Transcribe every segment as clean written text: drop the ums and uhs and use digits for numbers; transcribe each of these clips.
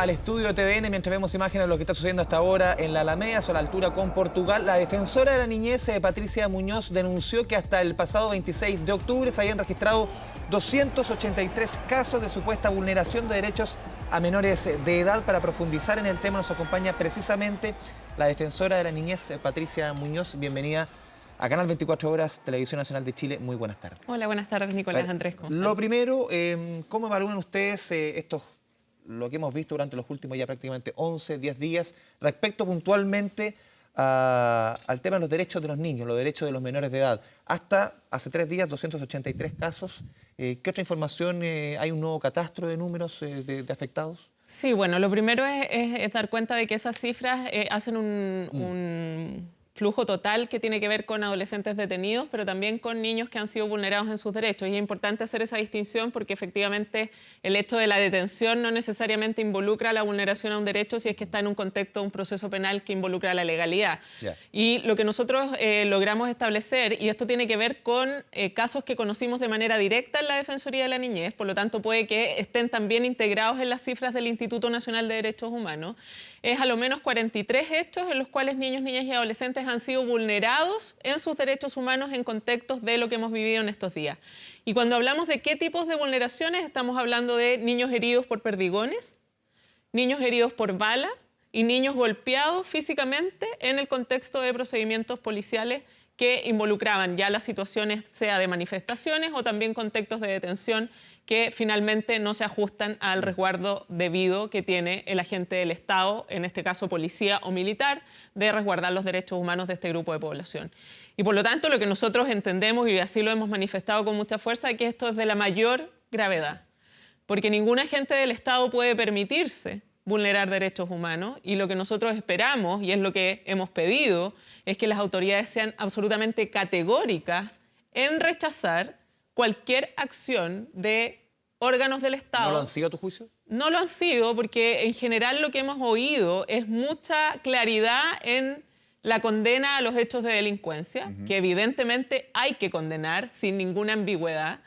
al estudio de TVN mientras vemos imágenes de lo que está sucediendo hasta ahora en la Alameda, a la altura con Portugal. La defensora de la niñez, Patricia Muñoz, denunció que hasta el pasado 26 de octubre se habían registrado 283 casos de supuesta vulneración de derechos a menores de edad. Para profundizar en el tema nos acompaña precisamente la defensora de la niñez, Patricia Muñoz. Bienvenida a Canal 24 Horas, Televisión Nacional de Chile. Muy buenas tardes. Hola, buenas tardes, Nicolás, Andrés. Lo primero, ¿cómo evalúan ustedes lo que hemos visto durante los últimos ya prácticamente 11, 10 días, respecto puntualmente al tema de los derechos de los niños, los derechos de los menores de edad? Hasta hace 3 días, 283 casos. ¿Qué otra información? ¿Hay un nuevo catastro de números de afectados? Sí, bueno, lo primero es dar cuenta de que esas cifras hacen un flujo total que tiene que ver con adolescentes detenidos, pero también con niños que han sido vulnerados en sus derechos. Y es importante hacer esa distinción porque efectivamente el hecho de la detención no necesariamente involucra la vulneración a un derecho si es que está en un contexto, un proceso penal que involucra la legalidad. Yeah. Y lo que nosotros logramos establecer, y esto tiene que ver con casos que conocimos de manera directa en la Defensoría de la Niñez, por lo tanto puede que estén también integrados en las cifras del Instituto Nacional de Derechos Humanos, es a lo menos 43 hechos en los cuales niños, niñas y adolescentes han sido vulnerados en sus derechos humanos en contextos de lo que hemos vivido en estos días. Y cuando hablamos de qué tipos de vulneraciones, estamos hablando de niños heridos por perdigones, niños heridos por bala y niños golpeados físicamente en el contexto de procedimientos policiales que involucraban ya las situaciones, sea de manifestaciones o también contextos de detención que finalmente no se ajustan al resguardo debido que tiene el agente del Estado, en este caso policía o militar, de resguardar los derechos humanos de este grupo de población. Y por lo tanto, lo que nosotros entendemos, y así lo hemos manifestado con mucha fuerza, es que esto es de la mayor gravedad, porque ningún agente del Estado puede permitirse vulnerar derechos humanos, y lo que nosotros esperamos, y es lo que hemos pedido, es que las autoridades sean absolutamente categóricas en rechazar cualquier acción de órganos del Estado. ¿No lo han sido a tu juicio? No lo han sido porque en general lo que hemos oído es mucha claridad en la condena a los hechos de delincuencia, que evidentemente hay que condenar sin ninguna ambigüedad,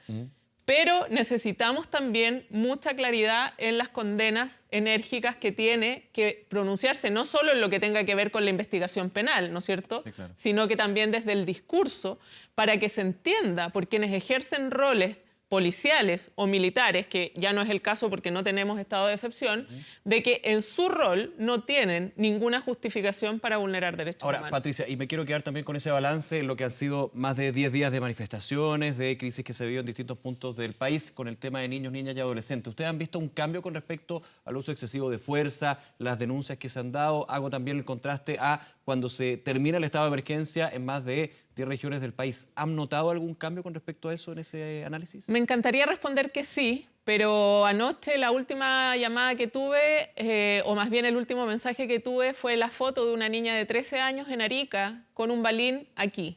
pero necesitamos también mucha claridad en las condenas enérgicas que tiene que pronunciarse, no solo en lo que tenga que ver con la investigación penal, ¿no es cierto? Sí, claro. Sino que también desde el discurso, para que se entienda por quienes ejercen roles policiales o militares, que ya no es el caso porque no tenemos estado de excepción, de que en su rol no tienen ninguna justificación para vulnerar derechos humanos. Ahora, Patricia, y me quiero quedar también con ese balance en lo que han sido más de 10 días de manifestaciones, de crisis que se vio en distintos puntos del país con el tema de niños, niñas y adolescentes. ¿Ustedes han visto un cambio con respecto al uso excesivo de fuerza, las denuncias que se han dado? Hago también el contraste a cuando se termina el estado de emergencia en más de 10 regiones del país. ¿Han notado algún cambio con respecto a eso en ese análisis? Me encantaría responder que sí, pero anoche la última llamada que tuve, o más bien el último mensaje que tuve, fue la foto de una niña de 13 años en Arica con un balín aquí.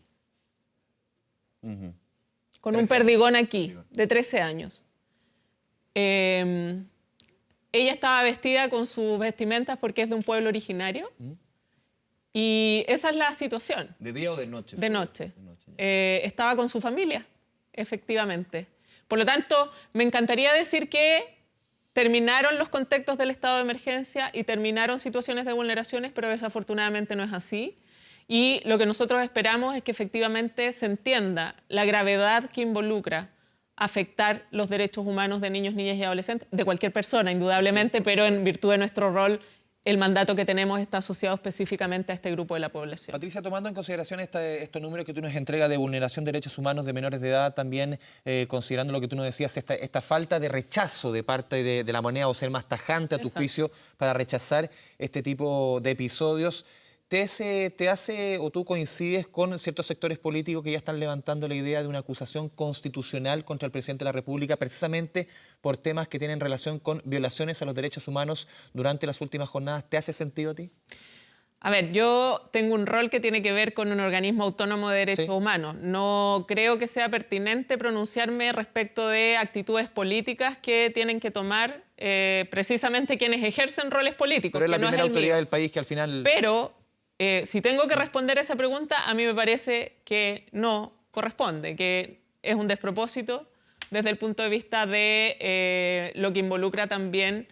Con un perdigón aquí, de 13 años. Ella estaba vestida con sus vestimentas porque es de un pueblo originario. Y esa es la situación. ¿De día o de noche? De noche. Estaba con su familia, efectivamente. Por lo tanto, me encantaría decir que terminaron los contextos del estado de emergencia y terminaron situaciones de vulneraciones, pero desafortunadamente no es así. Y lo que nosotros esperamos es que efectivamente se entienda la gravedad que involucra afectar los derechos humanos de niños, niñas y adolescentes, de cualquier persona, indudablemente, sí, pero en virtud de nuestro rol, el mandato que tenemos está asociado específicamente a este grupo de la población. Patricia, tomando en consideración estos números que tú nos entregas de vulneración de derechos humanos de menores de edad, también considerando lo que tú nos decías, esta falta de rechazo de parte de la moneda, o ser más tajante a tu juicio para rechazar este tipo de episodios, ¿te hace o tú coincides con ciertos sectores políticos que ya están levantando la idea de una acusación constitucional contra el presidente de la República precisamente por temas que tienen relación con violaciones a los derechos humanos durante las últimas jornadas? ¿Te hace sentido a ti? A ver, yo tengo un rol que tiene que ver con un organismo autónomo de derechos humanos. No creo que sea pertinente pronunciarme respecto de actitudes políticas que tienen que tomar precisamente quienes ejercen roles políticos. Pero es la primera autoridad del país que al final... Pero si tengo que responder a esa pregunta, a mí me parece que no corresponde, que es un despropósito desde el punto de vista de lo que involucra también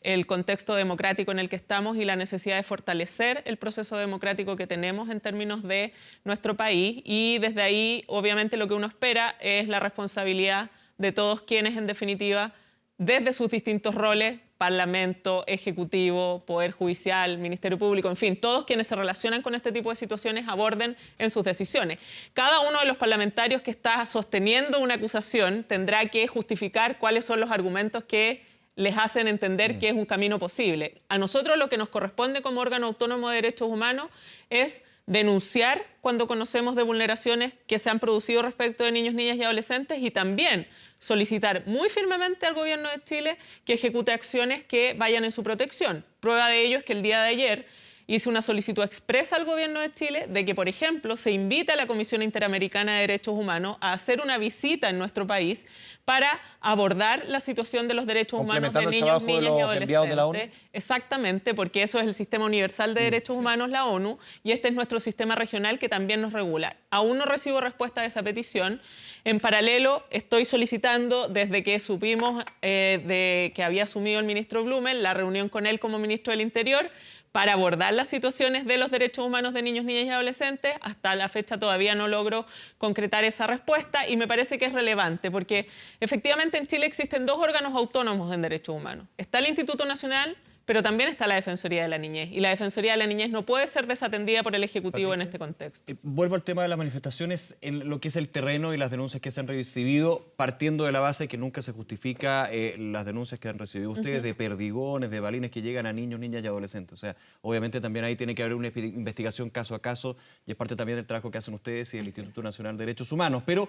el contexto democrático en el que estamos y la necesidad de fortalecer el proceso democrático que tenemos en términos de nuestro país. Y desde ahí, obviamente, lo que uno espera es la responsabilidad de todos quienes, en definitiva, desde sus distintos roles, Parlamento, Ejecutivo, Poder Judicial, Ministerio Público, en fin, todos quienes se relacionan con este tipo de situaciones aborden en sus decisiones. Cada uno de los parlamentarios que está sosteniendo una acusación tendrá que justificar cuáles son los argumentos que les hacen entender que es un camino posible. A nosotros lo que nos corresponde como órgano autónomo de derechos humanos es denunciar cuando conocemos de vulneraciones que se han producido respecto de niños, niñas y adolescentes y también solicitar muy firmemente al Gobierno de Chile que ejecute acciones que vayan en su protección. Prueba de ello es que el día de ayer hice una solicitud expresa al Gobierno de Chile de que, por ejemplo, se invite a la Comisión Interamericana de Derechos Humanos a hacer una visita en nuestro país para abordar la situación de los derechos humanos de niños, niñas y adolescentes. Exactamente, porque eso es el Sistema Universal de Derechos Humanos, la ONU, y este es nuestro sistema regional que también nos regula. Aún no recibo respuesta de esa petición. En paralelo, estoy solicitando, desde que supimos de que había asumido el ministro Blumen, la reunión con él como ministro del Interior, para abordar las situaciones de los derechos humanos de niños, niñas y adolescentes. Hasta la fecha todavía no logro concretar esa respuesta y me parece que es relevante porque efectivamente en Chile existen dos órganos autónomos en derechos humanos. Está el Instituto Nacional, pero también está la Defensoría de la Niñez. Y la Defensoría de la Niñez no puede ser desatendida por el Ejecutivo, Patricia, en este contexto. Vuelvo al tema de las manifestaciones en lo que es el terreno y las denuncias que se han recibido, partiendo de la base que nunca se justifica las denuncias que han recibido ustedes de perdigones, de balines que llegan a niños, niñas y adolescentes. O sea, obviamente también ahí tiene que haber una investigación caso a caso y es parte también del trabajo que hacen ustedes y el Instituto Nacional de Derechos Humanos. Pero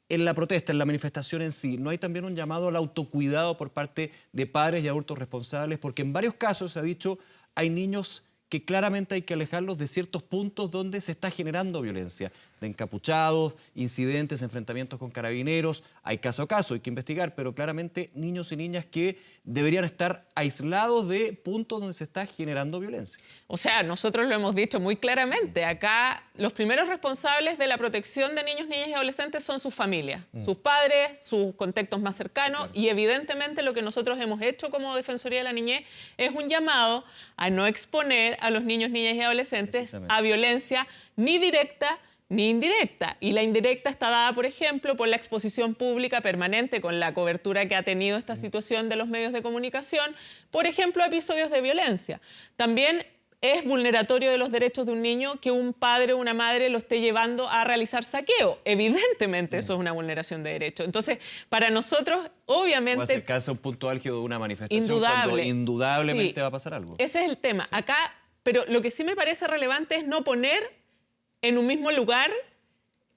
en la protesta, en la manifestación en sí, ¿no hay también un llamado al autocuidado por parte de padres y adultos responsables? Porque en varios casos se ha dicho, hay niños que claramente hay que alejarlos de ciertos puntos donde se está generando violencia, de encapuchados, incidentes, enfrentamientos con carabineros. Hay caso a caso, hay que investigar, pero claramente niños y niñas que deberían estar aislados de puntos donde se está generando violencia. O sea, nosotros lo hemos dicho muy claramente. Acá los primeros responsables de la protección de niños, niñas y adolescentes son sus familias, sus padres, sus contactos más cercanos. Claro. Y evidentemente lo que nosotros hemos hecho como Defensoría de la Niñez es un llamado a no exponer a los niños, niñas y adolescentes a violencia ni directa ni indirecta. Y la indirecta está dada, por ejemplo, por la exposición pública permanente con la cobertura que ha tenido esta situación de los medios de comunicación, por ejemplo, a episodios de violencia. También es vulneratorio de los derechos de un niño que un padre o una madre lo esté llevando a realizar saqueo. Evidentemente eso es una vulneración de derechos. Entonces, para nosotros, obviamente... Puede acercarse a un punto álgido de una manifestación cuando indudablemente va a pasar algo. Ese es el tema. Acá, pero lo que sí me parece relevante es no poner en un mismo lugar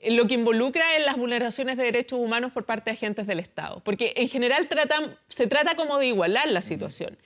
lo que involucra en las vulneraciones de derechos humanos por parte de agentes del Estado. Porque en general se trata como de igualar la situación.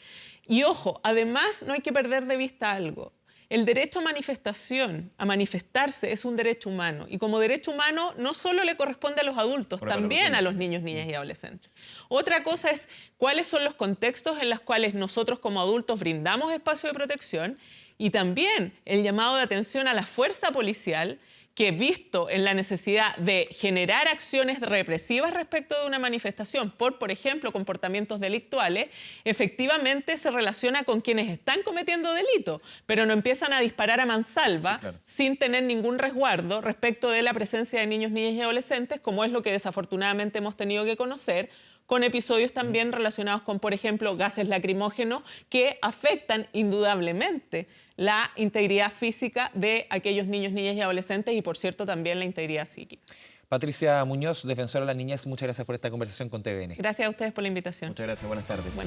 Y ojo, además no hay que perder de vista algo. El derecho a manifestación, a manifestarse, es un derecho humano. Y como derecho humano no solo le corresponde a los adultos, también a los niños, niñas y adolescentes. Otra cosa es cuáles son los contextos en los cuales nosotros como adultos brindamos espacio de protección y también el llamado de atención a la fuerza policial que, visto en la necesidad de generar acciones represivas respecto de una manifestación por ejemplo, comportamientos delictuales, efectivamente se relaciona con quienes están cometiendo delitos, pero no empiezan a disparar a mansalva sin tener ningún resguardo respecto de la presencia de niños, niñas y adolescentes, como es lo que desafortunadamente hemos tenido que conocer, con episodios también relacionados con, por ejemplo, gases lacrimógenos que afectan indudablemente la integridad física de aquellos niños, niñas y adolescentes y, por cierto, también la integridad psíquica. Patricia Muñoz, defensora de la niñez, muchas gracias por esta conversación con TVN. Gracias a ustedes por la invitación. Muchas gracias, buenas tardes.